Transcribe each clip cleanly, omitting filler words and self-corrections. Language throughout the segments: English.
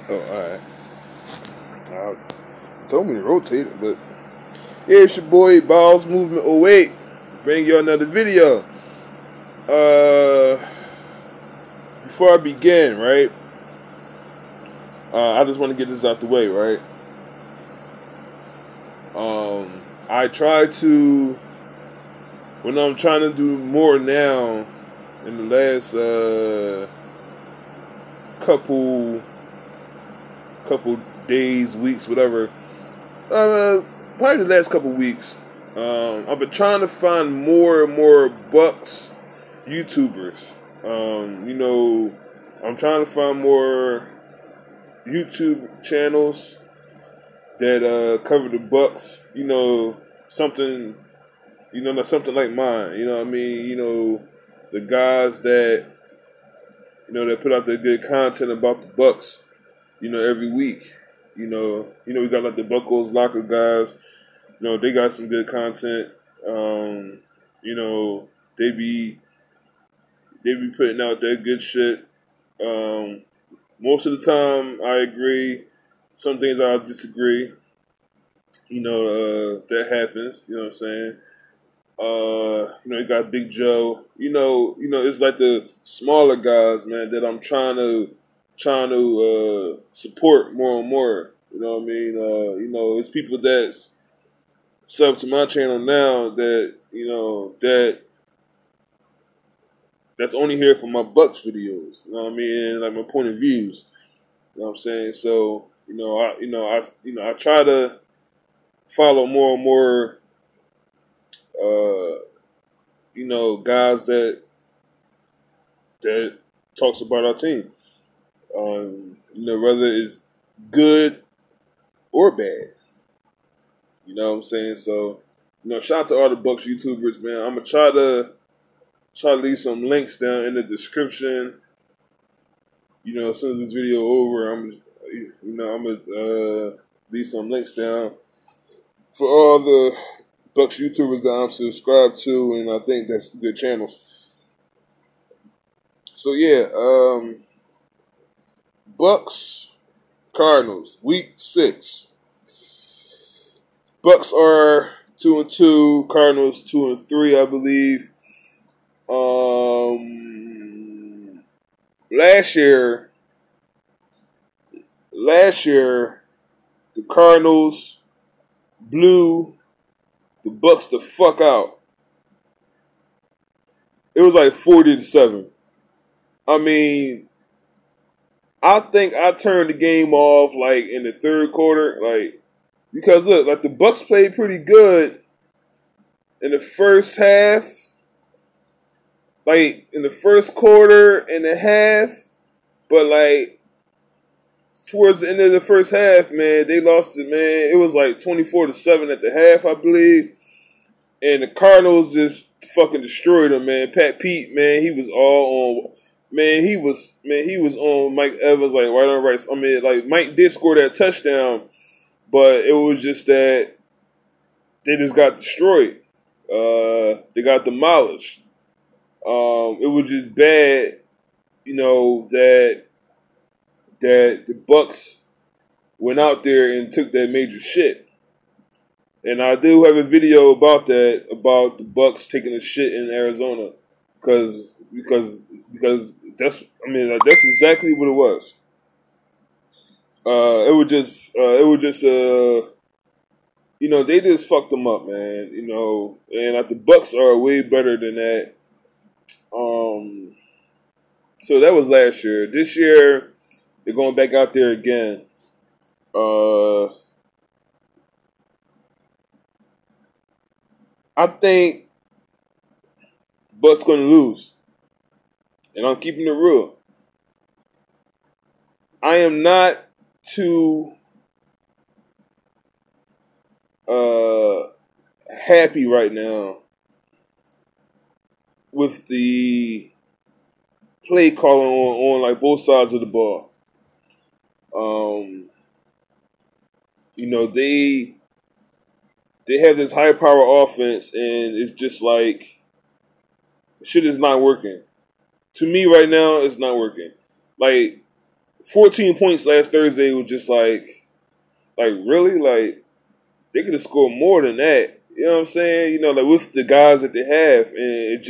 Oh, alright. Told me to rotate it, but yeah, it's your boy Bowels Movement 08. Bring you another video. Before I begin, right? I just want to get this out the way, right? I try to, when I'm trying to do more now, in the last couple days, weeks, whatever. Probably the last couple weeks. I've been trying to find more and more Bucs YouTubers. I'm trying to find more YouTube channels that cover the Bucs. Something. Something like mine. You know what I mean? The guys that that put out their good content about the Bucs. Every week. We got like the Buckles Locker guys. They got some good content. They be putting out that good shit. Most of the time, I agree. Some things I disagree. That happens. You know what I'm saying? You got Big Joe. It's like the smaller guys, man, that I'm trying to support more and more. You know what I mean? It's people that's sub to my channel now that's only here for my Bucs videos. You know what I mean? And like my point of views. You know what I'm saying? So, I try to follow more and more guys that talks about our team. Whether it's good or bad. You know what I'm saying? So, shout out to all the Bucs YouTubers, man. I'm gonna try to leave some links down in the description. As soon as this video over, I'm gonna leave some links down for all the Bucs YouTubers that I'm subscribed to, and I think that's good channels. So yeah, Bucs Cardinals week 6. Bucs are 2-2, Cardinals 2-3, I believe. Last year, the Cardinals blew the Bucs the fuck out. It was like 40-7. I mean, I think I turned the game off like in the third quarter, because look, like the Bucs played pretty good in the first half, like in the first quarter and a half, but like towards the end of the first half, man, they lost it, man. It was like 24-7 at the half, I believe. And the Cardinals just fucking destroyed them, man. Pat Pete, man, he was all on. Man, he was on Mike Evans like right on right. I mean, like Mike did score that touchdown, but it was just that they just got destroyed. They got demolished. It was just bad, that the Bucs went out there and took that major shit. And I do have a video about that, about the Bucs taking a shit in Arizona, because that's exactly what it was. It was just they just fucked them up, man. And like the Bucs are way better than that. So that was last year. This year they're going back out there again. I think Bucs going to lose. And I'm keeping it real. I am not too happy right now with the play calling on like both sides of the ball. They have this high power offense, and it's just like shit is not working. To me right now, it's not working. Like 14 points last Thursday was just like really? Like, they could have scored more than that. You know what I'm saying? You know, like with the guys that they have, and it's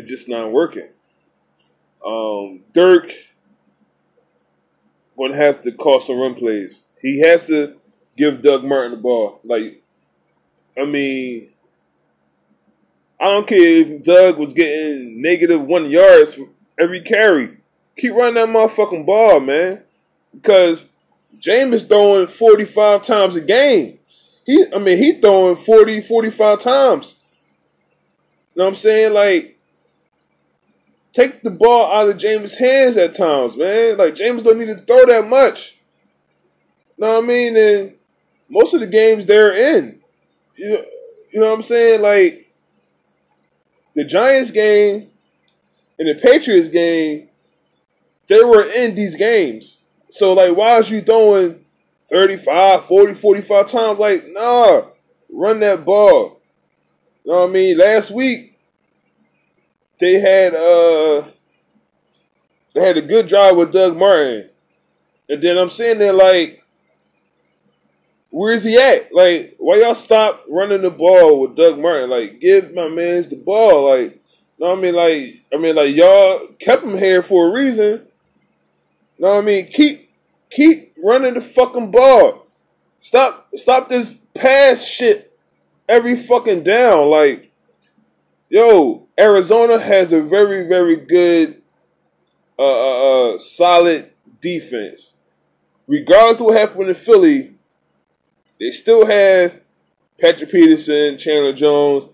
just not working. Dirk gonna have to call some run plays. He has to give Doug Martin the ball. Like, I mean, I don't care if Doug was getting -1 yards for every carry. Keep running that motherfucking ball, man. Because James throwing 45 times a game. He throwing 40, 45 times. You know what I'm saying? Like, take the ball out of James' hands at times, man. Like, James don't need to throw that much. You know what I mean? And most of the games they're in. You know what I'm saying? Like, the Giants game and the Patriots game, they were in these games. So, like, why is you throwing 35, 40, 45 times? Like, nah, run that ball. You know what I mean? Last week, they had a good drive with Doug Martin. And then I'm sitting there like, where is he at? Like, why y'all stop running the ball with Doug Martin? Like, give my mans the ball. Like, you know what I mean? Like, y'all kept him here for a reason. You know what I mean? Keep running the fucking ball. Stop this pass shit every fucking down. Like, yo, Arizona has a very, very good, solid defense. Regardless of what happened in Philly, they still have Patrick Peterson, Chandler Jones.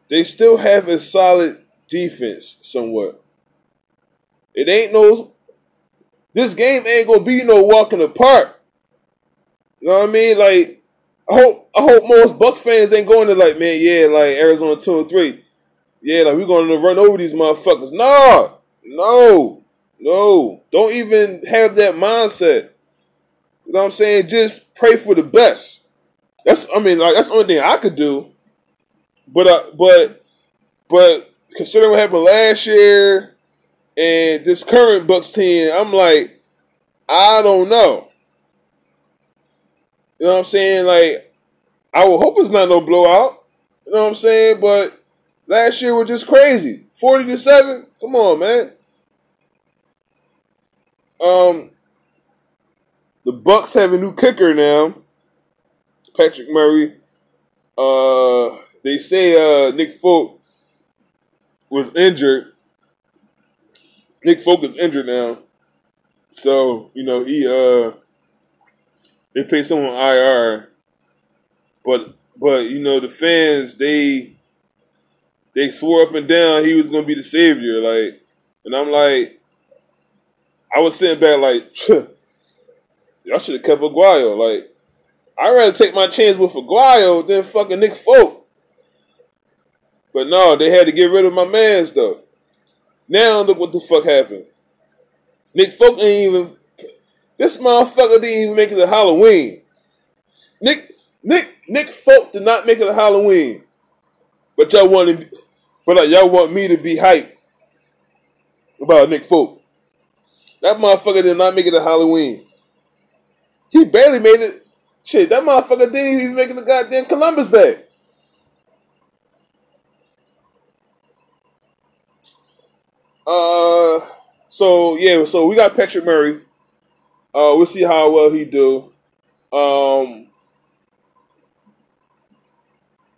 They still have a solid defense somewhat. This game ain't gonna be no walk in the park. You know what I mean? Like, I hope most Bucs fans ain't going to like, man, yeah, like Arizona 2-3. Yeah, like we're gonna run over these motherfuckers. No. Don't even have that mindset. You know what I'm saying? Just pray for the best. That's the only thing I could do. But considering what happened last year and this current Bucs team, I'm like, I don't know. You know what I'm saying? Like, I would hope it's not no blowout. You know what I'm saying? But last year was just crazy. 40-7. Come on, man. The Bucs have a new kicker now, Patrick Murray. They say Nick Folk was injured. Nick Folk is injured now, so you know they played someone on IR. But you know the fans they swore up and down he was gonna be the savior. Like, and I'm like, I was sitting back like, y'all should have kept Aguayo. Like, I'd rather take my chance with Aguayo than fucking Nick Folk. But no, they had to get rid of my mans though. Now look what the fuck happened. Nick Folk this motherfucker didn't even make it to Halloween. Nick Folk did not make it to Halloween. But y'all want me to be hyped about Nick Folk. That motherfucker did not make it to Halloween. He barely made it. Shit, that motherfucker didn't even make it to goddamn Columbus Day. So we got Patrick Murray. We'll see how well he do. I'm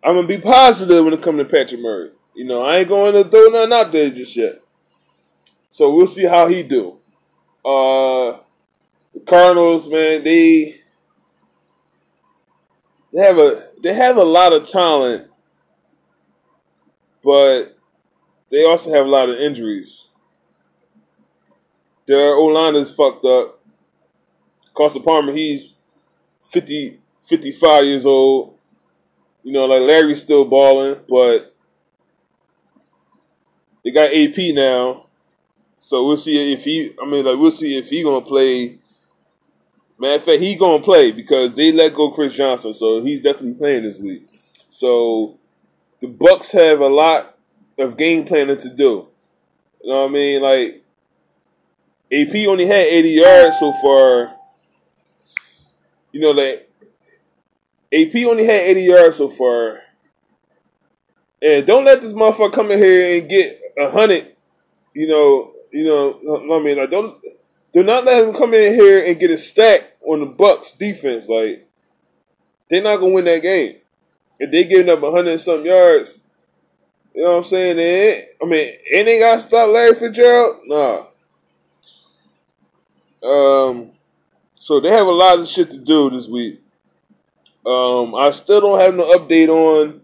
gonna be positive when it comes to Patrick Murray. You know, I ain't going to throw nothing out there just yet. So we'll see how he do. The Cardinals, man, they have a lot of talent, but they also have a lot of injuries. Their O-line is fucked up. Carson Palmer, he's 55 years old. You know, like Larry's still balling, but they got AP now. So we'll see if he gonna play. Matter of fact, he gonna play because they let go Chris Johnson, so he's definitely playing this week. So the Bucs have a lot of game planning to do. You know what I mean? Like, AP only had 80 yards so far. You know, like AP only had 80 yards so far. And don't let this motherfucker come in here and get 100. I mean, like do not let him come in here and get a stack on the Bucs defense. Like, they're not gonna win that game. If they giving up 100 and something yards, you know what I'm saying? And they got to stop Larry Fitzgerald? Nah. So they have a lot of shit to do this week. I still don't have no update on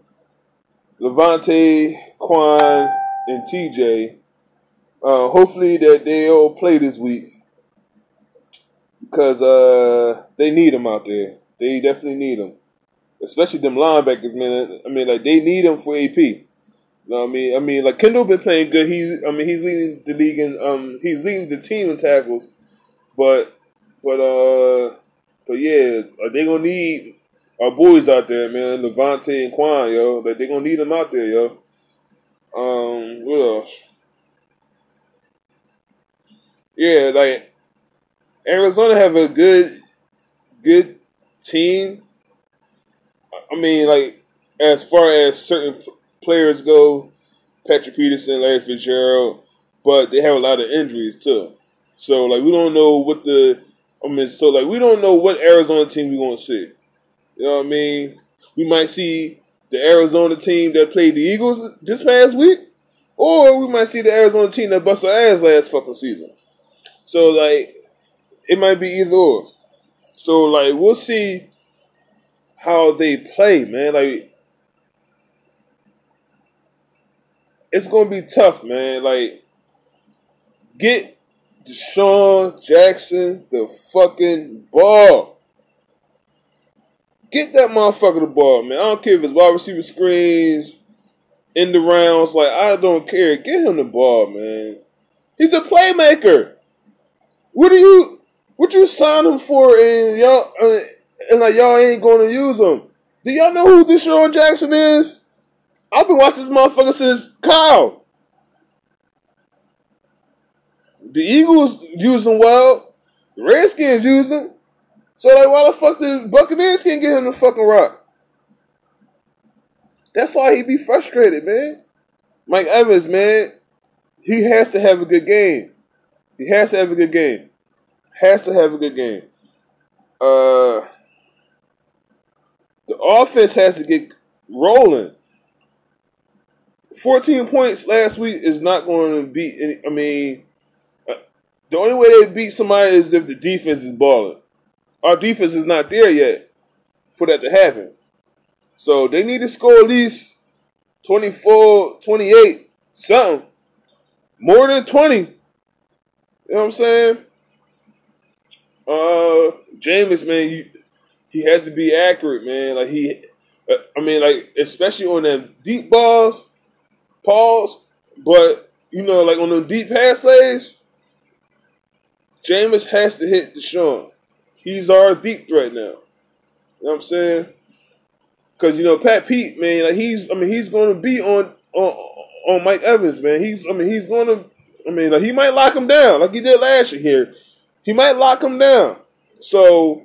Levante, Quan, and TJ. Hopefully that they'll play this week because they need them out there. They definitely need them, especially them linebackers, man. I mean, like they need them for AP. You know what I mean? I mean, like Kendall been playing good. He's leading the league in he's leading the team in tackles, but yeah, they gonna need our boys out there, man. Levante and Quan, yo. Like they gonna need them out there, yo. What else? Yeah, like Arizona have a good team. I mean, like as far as certain players go, Patrick Peterson, Larry Fitzgerald, but they have a lot of injuries too. So like we don't know what we don't know what Arizona team we're gonna see. You know what I mean? We might see the Arizona team that played the Eagles this past week, or we might see the Arizona team that busted our ass last fucking season. So, like, it might be either or. So, like, we'll see how they play, man. Like, it's going to be tough, man. Like, get Deshaun Jackson the fucking ball. Get that motherfucker the ball, man. I don't care if it's wide receiver screens, in the rounds. Like, I don't care. Get him the ball, man. He's a playmaker. What you sign him for and y'all y'all ain't gonna use him? Do y'all know who Deshaun Jackson is? I've been watching this motherfucker since Kyle. The Eagles use him well. The Redskins use him. So like why the fuck the Buccaneers can't get him the fucking rock? That's why he be frustrated, man. Mike Evans, man, he has to have a good game. He has to have a good game. Has to have a good game. The offense has to get rolling. 14 points last week is not going to beat any. I mean, the only way they beat somebody is if the defense is balling. Our defense is not there yet for that to happen. So they need to score at least 24, 28, something. More than 20. You know what I'm saying? Jameis, man, he has to be accurate, man. Like especially on them deep balls, pause. But like on them deep pass plays, Jameis has to hit Deshaun. He's our deep threat now. You know what I'm saying? Because Pat Pete, man, like he's going to be on Mike Evans, man. He's going to. He might lock him down like he did last year here. He might lock him down. So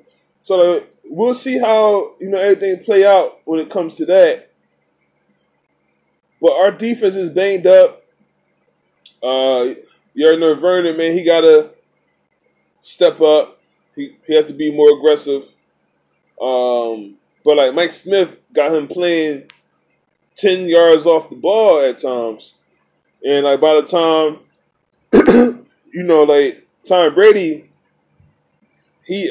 we'll see how everything play out when it comes to that. But our defense is banged up. You already know Vernon, man. He gotta step up. He has to be more aggressive. But like Mike Smith got him playing 10 yards off the ball at times, and like by the time like Tom Brady. He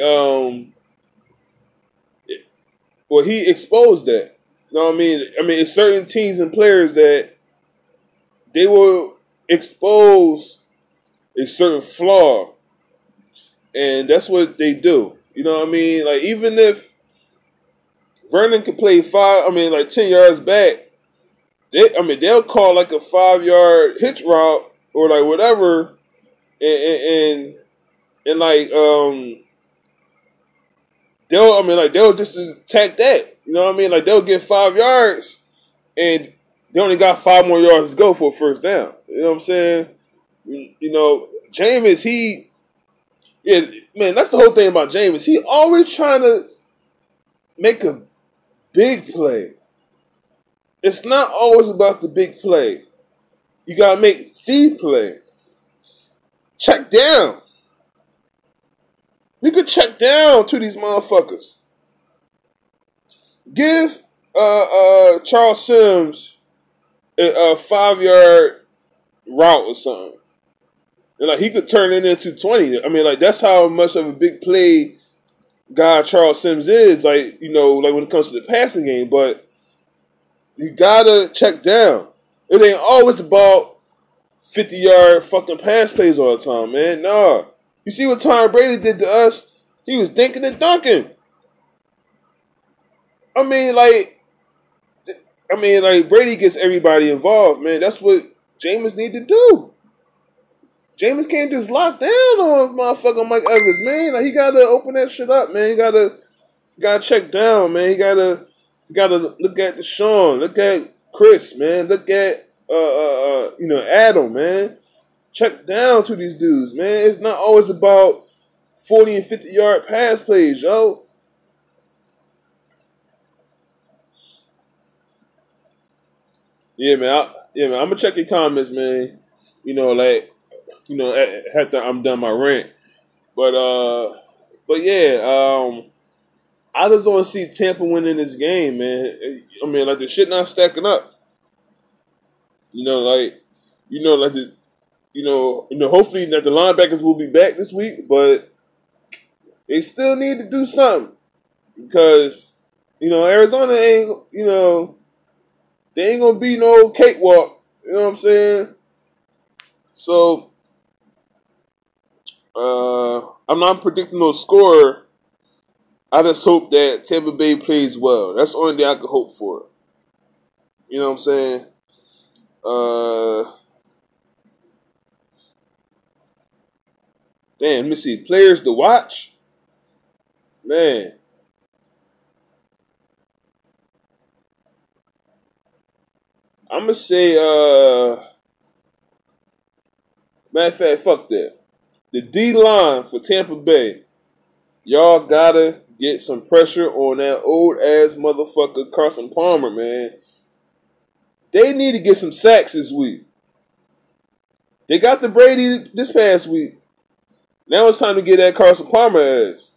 exposed that. You know what I mean? It's certain teams and players that they will expose a certain flaw, and that's what they do. You know what I mean? Like even if Vernon could play 10 yards back, they'll call like a 5-yard hitch route or like whatever, and they'll just attack that. You know what I mean? Like they'll get 5 yards and they only got 5 more yards to go for a first down. You know what I'm saying? Jameis, Yeah, man, that's the whole thing about Jameis. He always trying to make a big play. It's not always about the big play. You gotta make the play. Check down. You could check down to these motherfuckers. Give Charles Sims a 5-yard route or something. And like he could turn it into 20. I mean, like that's how much of a big play guy Charles Sims is, like, you know, like when it comes to the passing game, but you gotta check down. It ain't always about 50-yard fucking pass plays all the time, man. Nah. You see what Tom Brady did to us? He was dinking and dunking. I mean, like Brady gets everybody involved, man. That's what Jameis need to do. Jameis can't just lock down on motherfucking Mike Evans, man. Like he gotta open that shit up, man. He gotta check down, man. He gotta look at Deshaun, look at Chris, man. Look at Adam, man. Check down to these dudes, man. It's not always about 40 and 50-yard pass plays, yo. Yeah, man. I'm gonna check your comments, man. After I'm done my rant. But yeah, I just want to see Tampa winning this game, man. I mean, like the shit not stacking up. Hopefully that the linebackers will be back this week, but they still need to do something because Arizona ain't they ain't gonna be no cakewalk. You know what I'm saying? So I'm not predicting no score. I just hope that Tampa Bay plays well. That's the only thing I could hope for. You know what I'm saying? Let me see. Players to watch? Man. I'm going to say, matter of fact, fuck that. The D-line for Tampa Bay, y'all gotta get some pressure on that old-ass motherfucker Carson Palmer, man. They need to get some sacks this week. They got the Brady this past week. Now it's time to get that Carson Palmer ass.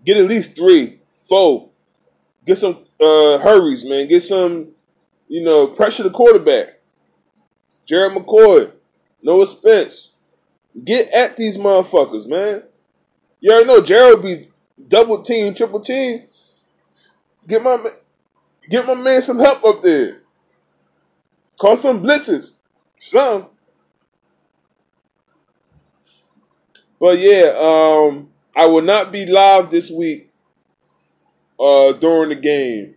Get at least 3, 4. Get some hurries, man. Get some, pressure the quarterback. Jared McCoy. Noah Spence. Get at these motherfuckers, man. You already know Jared be double team, triple team. Get my man some help up there. Call some blitzes. Some. But yeah, I will not be live this week during the game.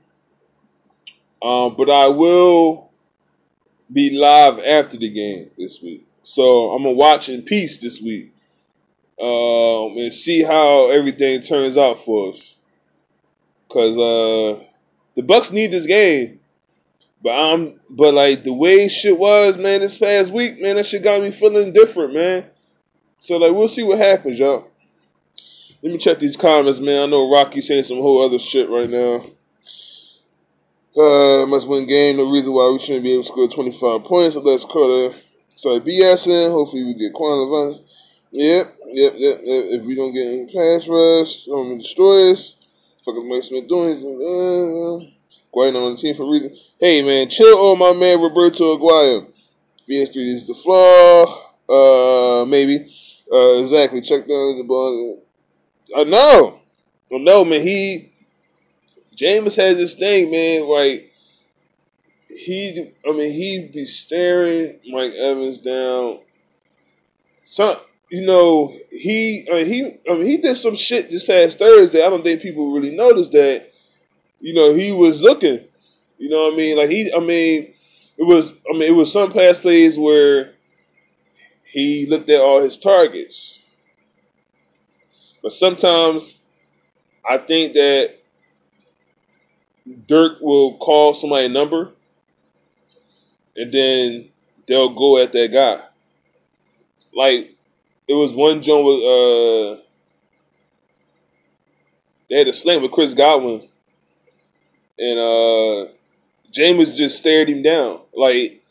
But I will be live after the game this week. So I'm going to watch in peace this week. And see how everything turns out for us. Because the Bucs need this game. But like the way shit was, man, this past week, man, that shit got me feeling different, man. So like we'll see what happens, y'all. Let me check these comments, man. I know Rocky's saying some whole other shit right now. Must win game. No reason why we shouldn't be able to score 25 points. So let's call sorry, BSing. Hopefully we get quantified. Yep. If we don't get any pass rush, don't destroy us. Fucking Mike Smith doing Aguayo on the team for a reason. Hey, man, chill on my man Roberto Aguayo. BS3 is the flaw. Maybe. Exactly. Check down the ball. I know, man. Jameis has this thing, man. Like he be staring Mike Evans down. He did some shit this past Thursday. I don't think people really noticed that. He was looking. You know what I mean? Like it was some pass plays where he looked at all his targets. But sometimes I think that Dirk will call somebody a number and then they'll go at that guy. Like It was one joint with they had a slam with Chris Godwin, and Jameis just stared him down. Like,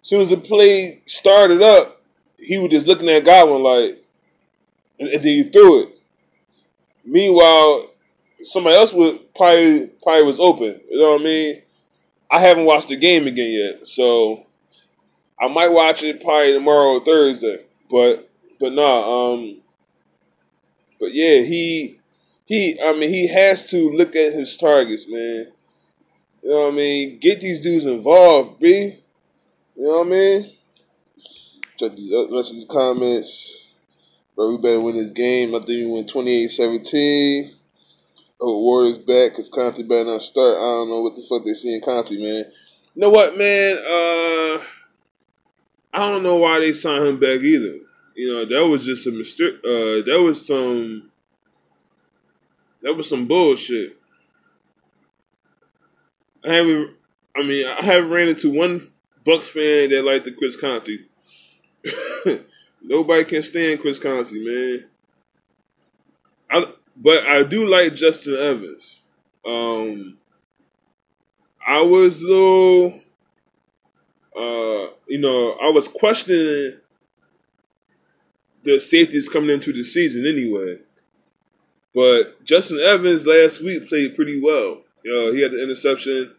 as soon as the play started up, he was just looking at Godwin like, and then he threw it. Meanwhile, somebody else would probably was open. You know what I mean? I haven't watched the game again yet, so I might watch it probably tomorrow or Thursday. But nah, but yeah, he has to look at his targets, man. You know what I mean? Get these dudes involved, B. You know what I mean? Check the rest of these comments. Bro, we better win this game. I think we win 28-17. Oh, Warriors back because Conte better not start. I don't know what the fuck they see in Conte, man. You know what, man? I don't know why they signed him back either. You know, that was just a mistake. That was some bullshit. I haven't ran into one Bucs fan that liked the Chris Conte. Nobody can stand Chris Conte, man. But I do like Justin Evans. I was a little, I was questioning the safeties coming into the season anyway. But Justin Evans last week played pretty well. He had the interception,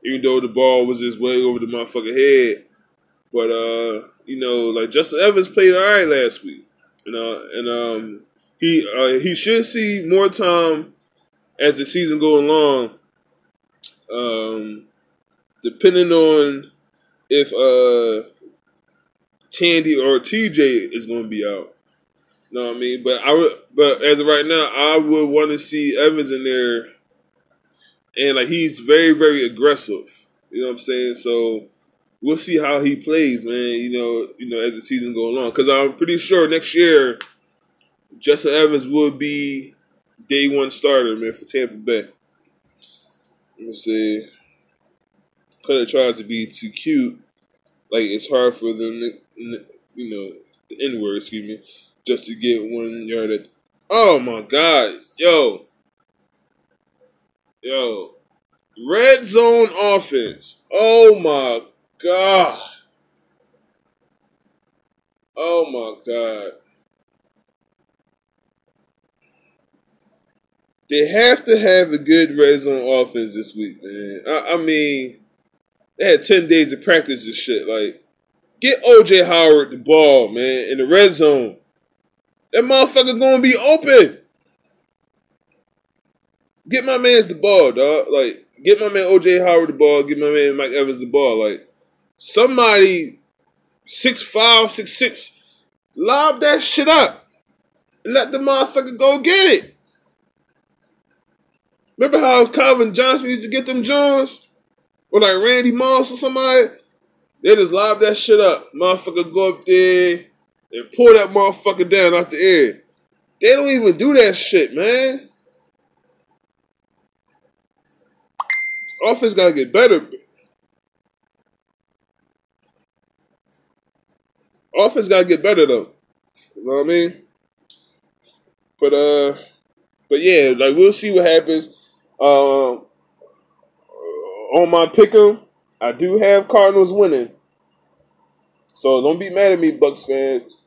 even though the ball was just way over the motherfucker head. But, like Justin Evans played all right last week. And he should see more time as the season goes along, depending on if Tandy or TJ is going to be out. You know what I mean? But as of right now, I would want to see Evans in there, and like he's very, very aggressive. You know what I'm saying? So we'll see how he plays, man. You know, as the season goes along, because I'm pretty sure next year Justin Evans will be day one starter, man, for Tampa Bay. Let me see. Cutler tries to be too cute. Like, it's hard for them, the N-word, excuse me, just to get 1 yard at. Oh, my God. Yo. Red zone offense. Oh, my God. Oh, my God. They have to have a good red zone offense this week, man. I mean, they had 10 days of practice and shit. Like, get O.J. Howard the ball, man, in the red zone. That motherfucker gonna be open. Get my man's the ball, dog. Like, get my man O.J. Howard the ball. Get my man Mike Evans the ball. Like, somebody 6'5", 6'6", lob that shit up and let the motherfucker go get it. Remember how Calvin Johnson used to get them Jones? Or like Randy Moss or somebody? They just lob that shit up. Motherfucker go up there and pull that motherfucker down out the air. They don't even do that shit, man. Offense gotta get better. Offense gotta get better though. You know what I mean? But yeah, like we'll see what happens. On my pick'em, I do have Cardinals winning. So don't be mad at me, Bucs fans.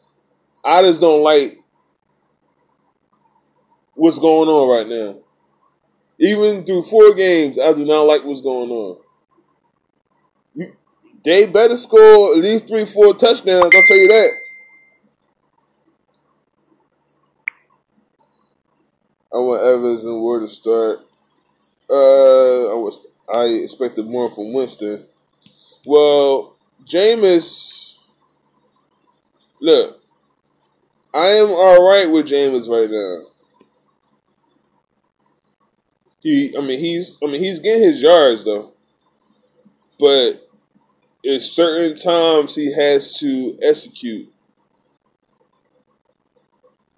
I just don't like what's going on right now. Even through 4 games, I do not like what's going on. They better score at least 3-4 touchdowns, I'll tell you that. I want Evans and Ward to start. I expected more from Winston. Well, Jameis, look, I am all right with Jameis right now. He's getting his yards though, but at certain times he has to execute.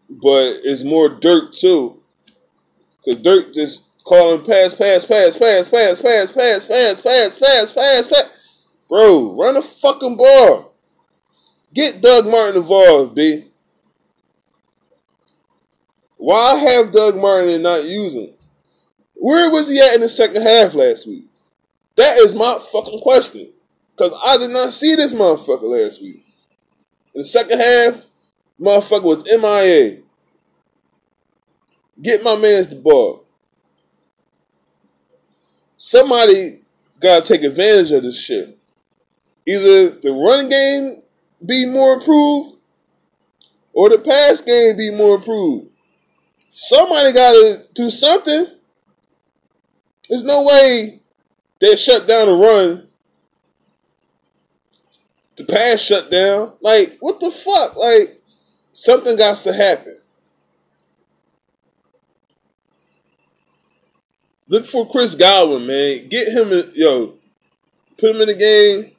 But it's more Dirk too, because Dirk just calling pass. Bro, run the fucking ball. Get Doug Martin involved, B. Why have Doug Martin and not use him? Where was he at in the second half last week? That is my fucking question. Because I did not see this motherfucker last week. In the second half, motherfucker was MIA. Get my man's the ball. Somebody gotta take advantage of this shit. Either the run game be more improved or the pass game be more improved. Somebody gotta do something. There's no way they shut down the run. The pass shut down. Like, what the fuck? Like, something got to happen. Look for Chris Godwin, man. Get him, put him in the game.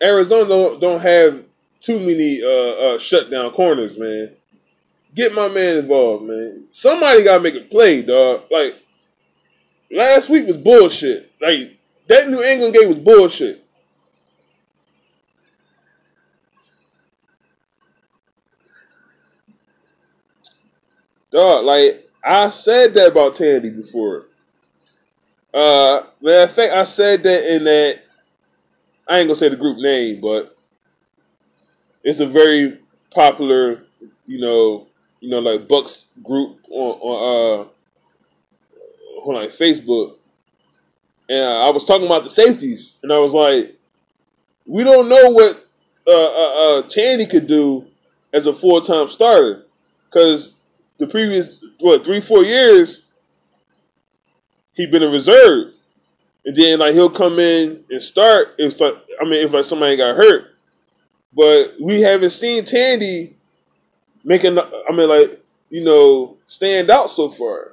Arizona don't have too many shutdown corners, man. Get my man involved, man. Somebody gotta make a play, dog. Like, last week was bullshit. Like, that New England game was bullshit. Dog, like, I said that about Tandy before. Matter of fact, I said that in that, I ain't gonna say the group name, but it's a very popular, like Bucs group on like Facebook. And I was talking about the safeties, and I was like, we don't know what Tandy could do as a full-time starter, because the previous 3-4 years he'd been a reserve, and then like he'll come in and start if somebody got hurt, but we haven't seen Tandy stand out so far.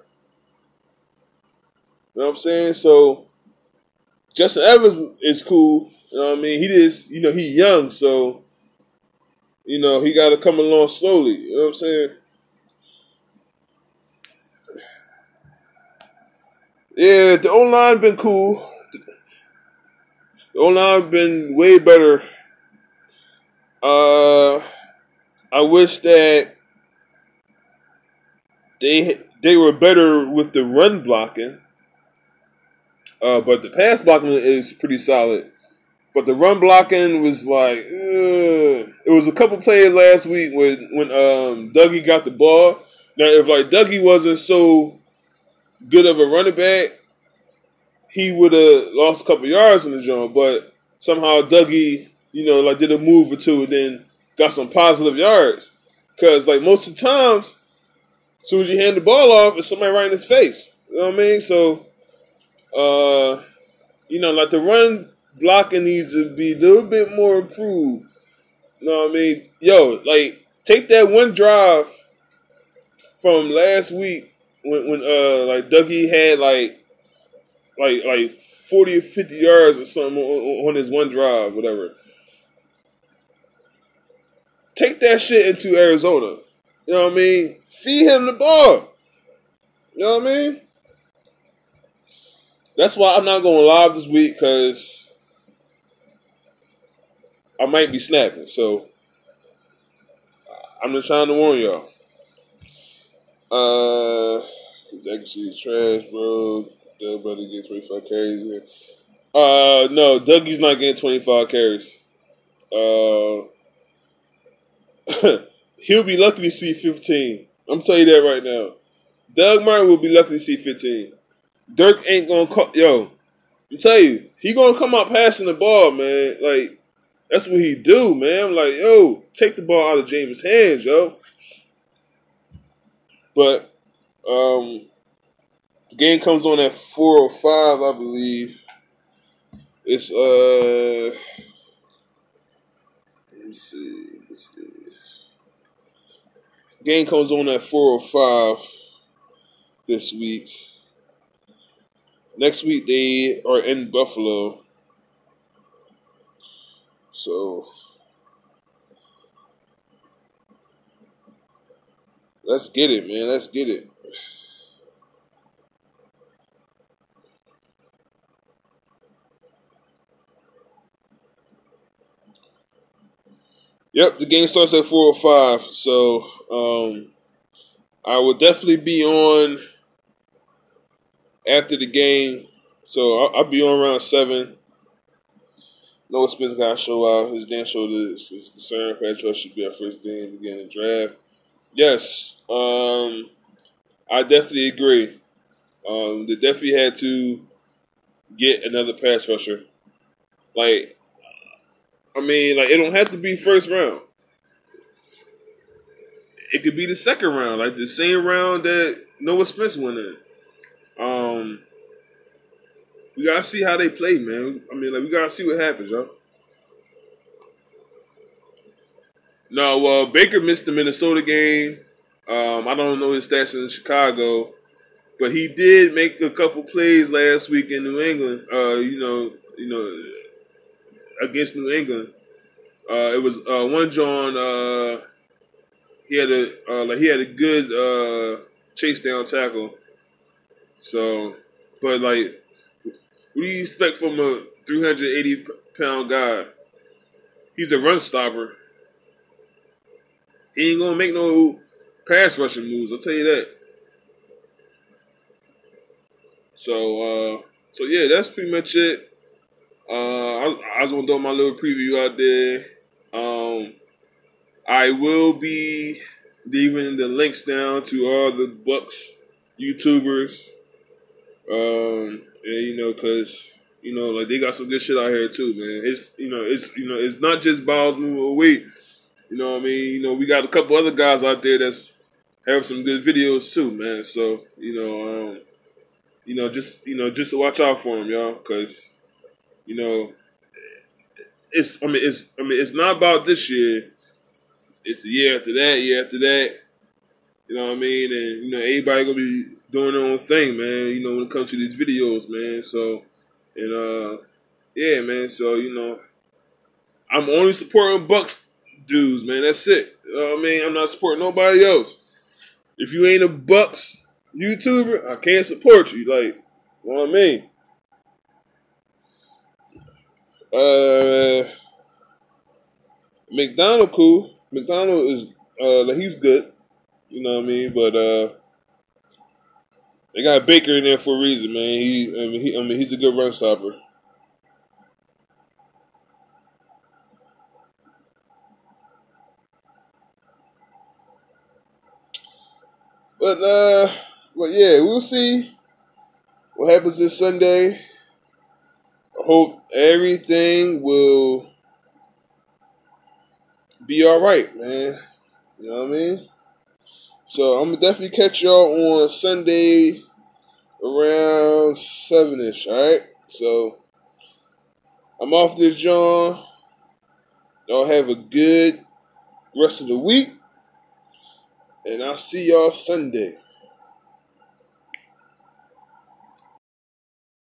You know what I'm saying? So Justin Evans is cool. You know what I mean? He just, he young, so he got to come along slowly. You know what I'm saying? Yeah, the O-line been cool. The O-line been way better. I wish that they were better with the run blocking. But the pass blocking is pretty solid. But the run blocking was like, it was a couple plays last week when Dougie got the ball. Now, if like Dougie wasn't so good of a running back, he would have lost a couple yards in the zone. But somehow Dougie, did a move or two and then got some positive yards. Because like most of the times, as soon as you hand the ball off, it's somebody right in his face. You know what I mean? So, like the run blocking needs to be a little bit more improved. You know what I mean? Like take that one drive from last week when like Dougie had like 40 or 50 yards or something on his one drive, whatever. Take that shit into Arizona. You know what I mean? Feed him the ball. You know what I mean? That's why I'm not going live this week, because I might be snapping. So I'm just trying to warn y'all. Actually, it's trash, bro. Everybody get 25 carries here. No, Dougie's not getting 25 carries. He'll be lucky to see 15. I'm telling you that right now. Doug Martin will be lucky to see 15. Dirk ain't gonna I'm telling you, he gonna come out passing the ball, man. Like, that's what he do, man. I'm like, take the ball out of James' hands, yo. But the game comes on at 4:05, I believe. It's let me see. Game comes on at 4:05 this week. Next week they are in Buffalo. So let's get it, man. Let's get it. Yep, the game starts at 4:05. So I will definitely be on after the game, so I'll be on around 7. Noah Smith's got to show out. His damn shoulder is concerned. Pass rush should be our first thing to get in the draft. Yes, I definitely agree. They definitely had to get another pass rusher. Like, I mean, like it don't have to be first round. It could be the second round, like the same round that Noah Smith went in. We gotta see how they play, man. I mean, like we gotta see what happens, yo. No, Baker missed the Minnesota game. I don't know his stats in Chicago, but he did make a couple plays last week in New England. Against New England. It was one John. He had a good chase down tackle. So, but like, what do you expect from a 380-pound guy? He's a run stopper. He ain't gonna make no pass rushing moves. I'll tell you that. So yeah, that's pretty much it. I was gonna throw my little preview out there. I will be leaving the links down to all the Bucs YouTubers, and cause like they got some good shit out here too, man. It's not just balls moving away. You know what I mean? We got a couple other guys out there that's have some good videos too, man. So just to watch out for them, y'all, cause it's not about this year. It's the year after that. You know what I mean? And everybody gonna be doing their own thing, man. When it comes to these videos, man. So, and yeah, man. So I'm only supporting Bucs dudes, man. That's it. You know what I mean? I'm not supporting nobody else. If you ain't a Bucs YouTuber, I can't support you. Like, you know what I mean? McDonald cool. McDonald is he's good. You know what I mean? But they got Baker in there for a reason, man. He's a good run stopper. But yeah, we'll see what happens this Sunday. I hope everything will be all right, man. You know what I mean? So I'm gonna definitely catch y'all on Sunday around 7ish. All right. So I'm off this, John. Y'all have a good rest of the week, and I'll see y'all Sunday.